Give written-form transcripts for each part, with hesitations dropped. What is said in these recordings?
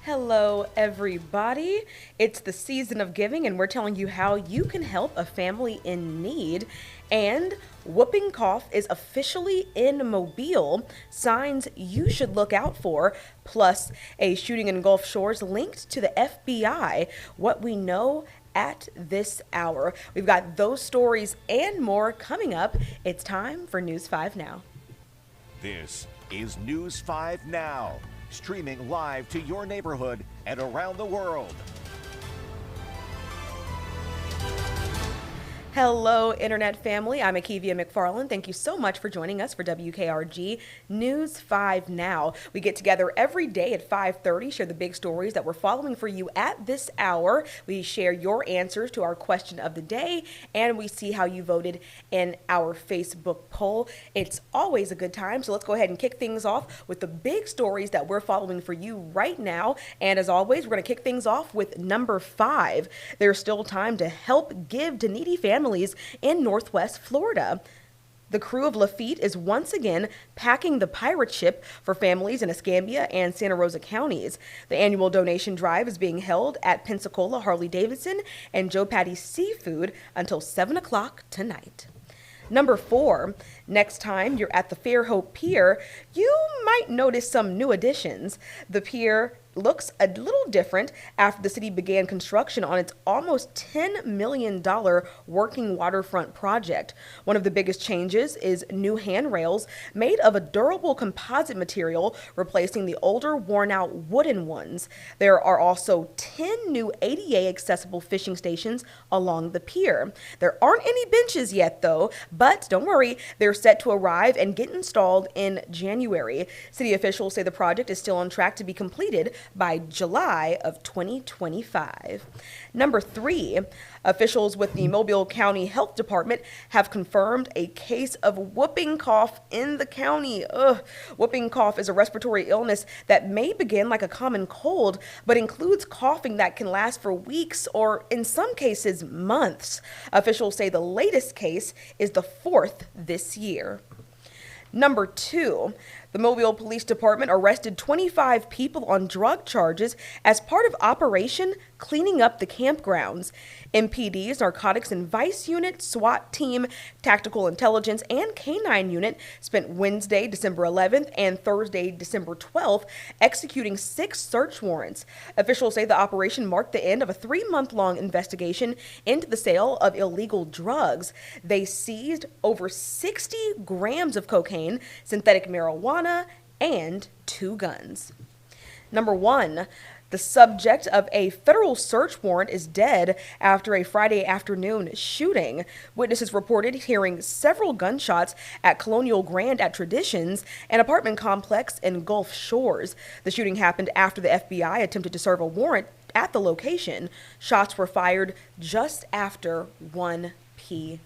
Hello, everybody. It's the season of giving, and we're telling you how you can help a family in need. And whooping cough is officially in Mobile. Signs you should look out for, plus a shooting in Gulf Shores linked to the FBI. What we know at this hour. We've got those stories and more coming up. It's time for News 5 Now. This is News 5 Now, streaming live to your neighborhood and around the world. Hello, Internet family. I'm Akivia McFarland. Thank you so much for joining us for WKRG News 5 Now. We get together every day at 5:30, share the big stories that we're following for you at this hour. We share your answers to our question of the day, and we see how you voted in our Facebook poll. It's always a good time, so let's go ahead and kick things off with the big stories that we're following for you right now. And as always, we're going to kick things off with number 5. There's still time to help give to needy families in Northwest Florida. The crew of Lafitte is once again packing the pirate ship for families in Escambia and Santa Rosa counties. The annual donation drive is being held at Pensacola Harley-Davidson and Joe Patty's Seafood until 7 o'clock tonight. Number 4, next time you're at the Fairhope Pier, you might notice some new additions. The pier looks a little different after the city began construction on its almost $10 million working waterfront project. One of the biggest changes is new handrails made of a durable composite material, replacing the older, worn-out wooden ones. There are also 10 new ADA accessible fishing stations along the pier. There aren't any benches yet, though, but don't worry, they're set to arrive and get installed in January. City officials say the project is still on track to be completed by July of 2025. Number 3, officials with the Mobile County Health Department have confirmed a case of whooping cough in the county. Whooping cough is a respiratory illness that may begin like a common cold, but includes coughing that can last for weeks or in some cases months. Officials say the latest case is the 4th this year. Number 2, the Mobile Police Department arrested 25 people on drug charges as part of Operation Cleaning Up the Campgrounds. MPD's Narcotics and Vice Unit, SWAT Team, Tactical Intelligence, and K-9 Unit spent Wednesday, December 11th and Thursday, December 12th, executing 6 search warrants. Officials say the operation marked the end of a 3-month-long investigation into the sale of illegal drugs. They seized over 60 grams of cocaine, synthetic marijuana, and 2 guns. Number 1, the subject of a federal search warrant is dead after a Friday afternoon shooting. Witnesses reported hearing several gunshots at Colonial Grand at Traditions, an apartment complex in Gulf Shores. The shooting happened after the FBI attempted to serve a warrant at the location. Shots were fired just after 1 p.m.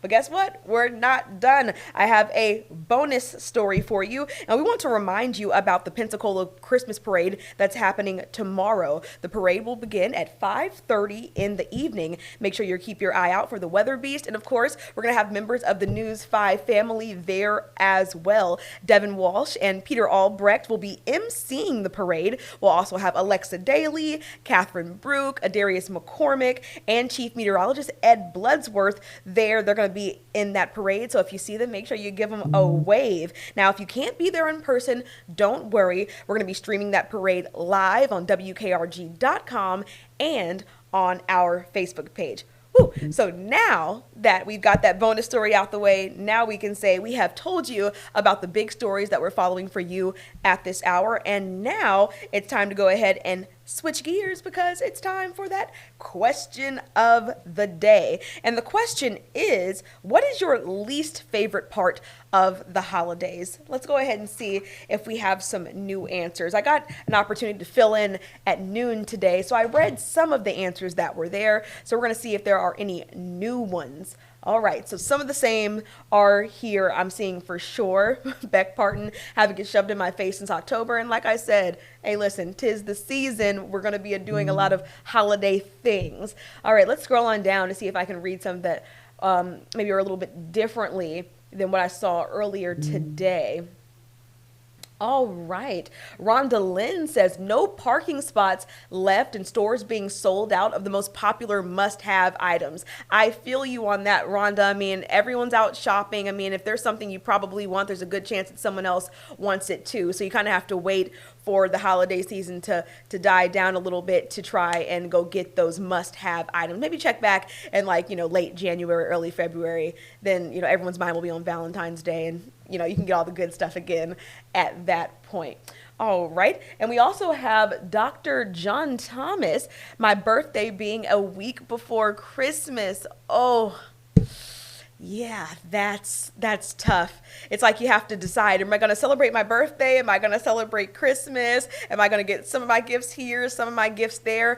But guess what? We're not done. I have a bonus story for you, and we want to remind you about the Pensacola Christmas Parade that's happening tomorrow. The parade will begin at 5:30 in the evening. Make sure you keep your eye out for the weather beast, and of course, we're going to have members of the News 5 family there as well. Devin Walsh and Peter Albrecht will be emceeing the parade. We'll also have Alexa Daly, Catherine Brook, Adarius McCormick, and Chief Meteorologist Ed Bloodsworth there. They're going to be in that parade, so if you see them, make sure you give them a wave. Now, if you can't be there in person, don't worry. We're going to be streaming that parade live on WKRG.com and on our Facebook page. Woo. So now that we've got that bonus story out the way, now we can say we have told you about the big stories that we're following for you at this hour. And now it's time to go ahead and switch gears because it's time for that question of the day. And the question is, what is your least favorite part of the holidays? Let's go ahead and see if we have some new answers. I got an opportunity to fill in at noon today, so I read some of the answers that were there. So we're going to see if there are any new ones. All right, so some of the same are here, I'm seeing for sure. Beck Parton having it shoved in my face since October. And like I said, hey, listen, 'tis the season. We're going to be doing a lot of holiday things. All right, let's scroll on down to see if I can read some that maybe are a little bit differently than what I saw earlier today. All right. Rhonda Lynn says no parking spots left and stores being sold out of the most popular must have items. I feel you on that, Rhonda. I mean, everyone's out shopping. I mean, if there's something you probably want, there's a good chance that someone else wants it too. So you kind of have to wait for the holiday season to die down a little bit to try and go get those must have items. Maybe check back in like, late January, early February. Then, everyone's mind will be on Valentine's Day and you can get all the good stuff again at that point. All right. And we also have Dr. John Thomas, my birthday being a week before Christmas. Oh, yeah, that's tough. It's like you have to decide, am I going to celebrate my birthday? Am I going to celebrate Christmas? Am I going to get some of my gifts here, some of my gifts there?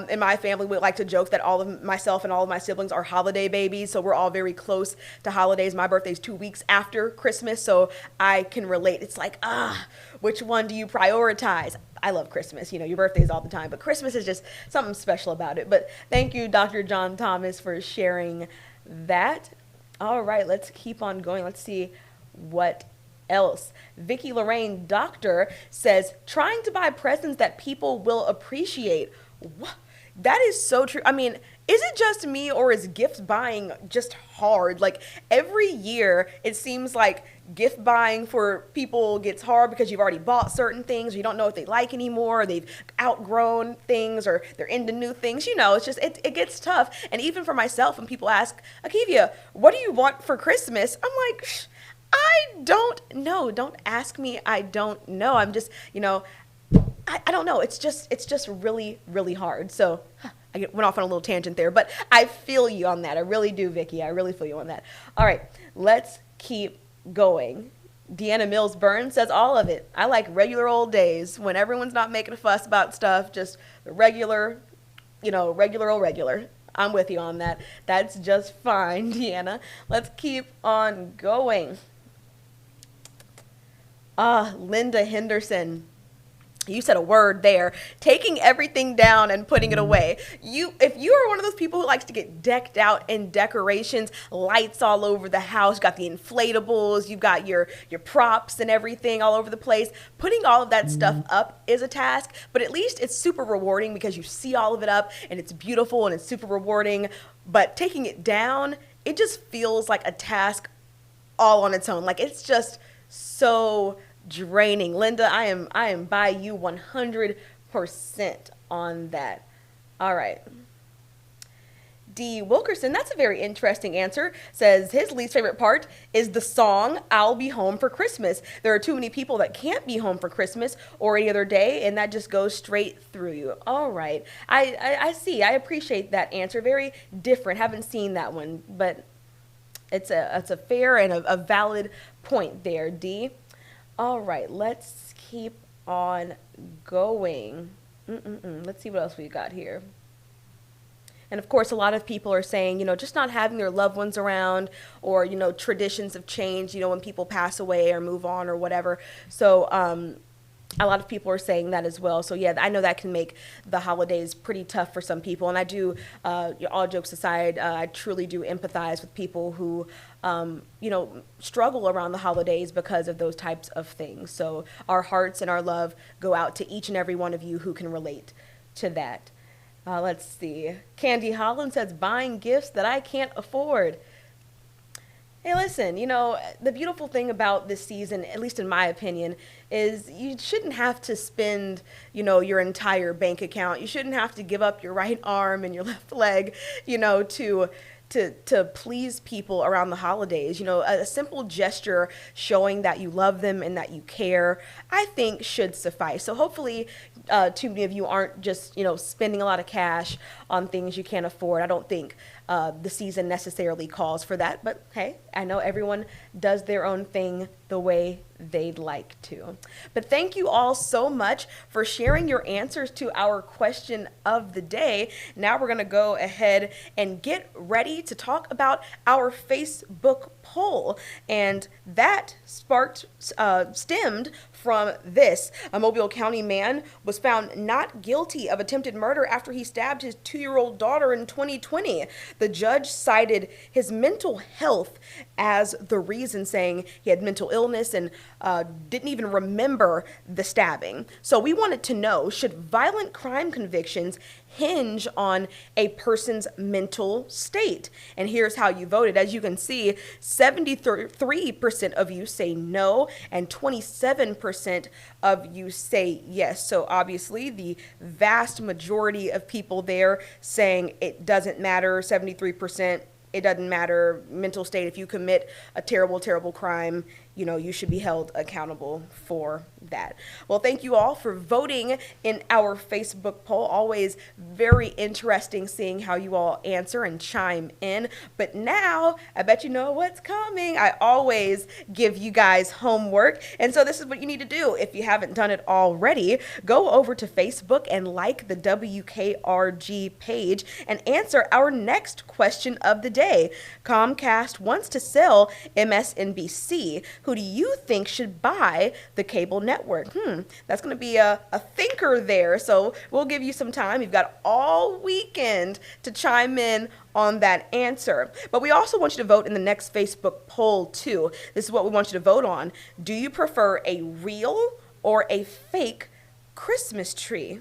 In my family, we like to joke that all of myself and all of my siblings are holiday babies, so we're all very close to holidays. My birthday's 2 weeks after Christmas, so I can relate. It's like, which one do you prioritize? I love Christmas. Your birthday's all the time, but Christmas is just something special about it. But thank you, Dr. John Thomas, for sharing that. All right, let's keep on going. Let's see what else. Vicki Lorraine Doctor says, trying to buy presents that people will appreciate. What? That is so true. I mean, is it just me or is gift buying just hard? Like every year, it seems like gift buying for people gets hard because you've already bought certain things, or you don't know what they like anymore, or they've outgrown things, or they're into new things. It's just, it gets tough. And even for myself, when people ask, Akivia, what do you want for Christmas? I'm like, I don't know. Don't ask me. I don't know. I'm just, I don't know. It's just really, really hard. So I went off on a little tangent there, but I feel you on that. I really do, Vicki. I really feel you on that. All right, let's keep going. Deanna Mills Burns says all of it. I like regular old days when everyone's not making a fuss about stuff, just the regular, regular old regular. I'm with you on that. That's just fine, Deanna. Let's keep on going. Linda Henderson. You said a word there. Taking everything down and putting it away. If you are one of those people who likes to get decked out in decorations, lights all over the house, you got the inflatables, you've got your props and everything all over the place. Putting all of that stuff up is a task, but at least it's super rewarding because you see all of it up and it's beautiful and it's super rewarding. But taking it down, it just feels like a task all on its own. Like it's just so draining. Linda, I am by you 100% on that. All right. D. Wilkerson, that's a very interesting answer, says his least favorite part is the song I'll Be Home for Christmas. There are too many people that can't be home for Christmas or any other day, and that just goes straight through you. All right. I see. I appreciate that answer. Very different. Haven't seen that one, but it's a fair and a valid point there, D. All right, let's keep on going. Let's see what else we got here. And of course, a lot of people are saying, just not having their loved ones around, or, traditions have changed, when people pass away or move on or whatever. So a lot of people are saying that as well. So yeah, I know that can make the holidays pretty tough for some people. And I do, all jokes aside, I truly do empathize with people who, struggle around the holidays because of those types of things. So our hearts and our love go out to each and every one of you who can relate to that. Let's see. Candy Holland says, buying gifts that I can't afford. Hey, listen, the beautiful thing about this season, at least in my opinion, is you shouldn't have to spend, your entire bank account. You shouldn't have to give up your right arm and your left leg, to please people around the holidays. A simple gesture showing that you love them and that you care, I think should suffice. So hopefully too many of you aren't just, spending a lot of cash on things you can't afford. I don't think the season necessarily calls for that, but hey, I know everyone does their own thing the way they'd like to. But thank you all so much for sharing your answers to our question of the day. Now we're going to go ahead and get ready to talk about our Facebook poll, and that stemmed from this. A Mobile County man was found not guilty of attempted murder after he stabbed his 2-year-old daughter in 2020. The judge cited his mental health as the reason, saying he had mental illness and didn't even remember the stabbing. So we wanted to know, should violent crime convictions hinge on a person's mental state? And here's how you voted. As you can see, 73% of you say no, and 27% of you say yes. So obviously, the vast majority of people there saying it doesn't matter, 73%. It doesn't matter mental state. If you commit a terrible, terrible crime, you should be held accountable for that. Well, thank you all for voting in our Facebook poll. Always very interesting seeing how you all answer and chime in. But now, I bet you know what's coming. I always give you guys homework. And so this is what you need to do. If you haven't done it already, go over to Facebook and like the WKRG page and answer our next question of the day. Comcast wants to sell MSNBC. Who do you think should buy the cable network? That's going to be a thinker there. So we'll give you some time. You've got all weekend to chime in on that answer. But we also want you to vote in the next Facebook poll too. This is what we want you to vote on. Do you prefer a real or a fake Christmas tree?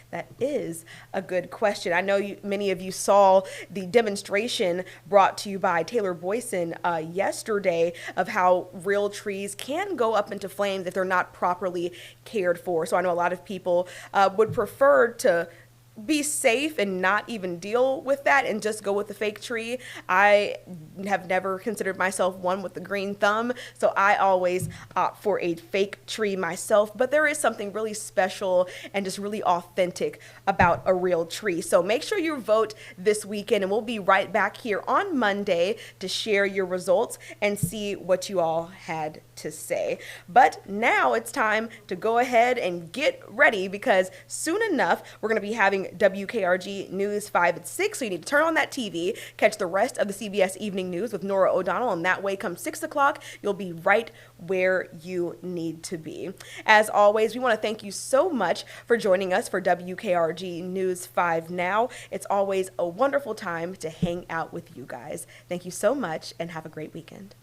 That is a good question. I know many of you saw the demonstration brought to you by Taylor Boyson yesterday of how real trees can go up into flames if they're not properly cared for. So I know a lot of people would prefer to be safe and not even deal with that and just go with the fake tree. I have never considered myself one with the green thumb, so I always opt for a fake tree myself. But there is something really special and just really authentic about a real tree. So make sure you vote this weekend, and we'll be right back here on Monday to share your results and see what you all had to say. But now it's time to go ahead and get ready, because soon enough we're going to be having WKRG News 5 at 6. So you need to turn on that TV, catch the rest of the CBS Evening News with Nora O'Donnell, and that way come 6 o'clock, you'll be right where you need to be. As always, we want to thank you so much for joining us for WKRG News 5 Now. It's always a wonderful time to hang out with you guys. Thank you so much and have a great weekend.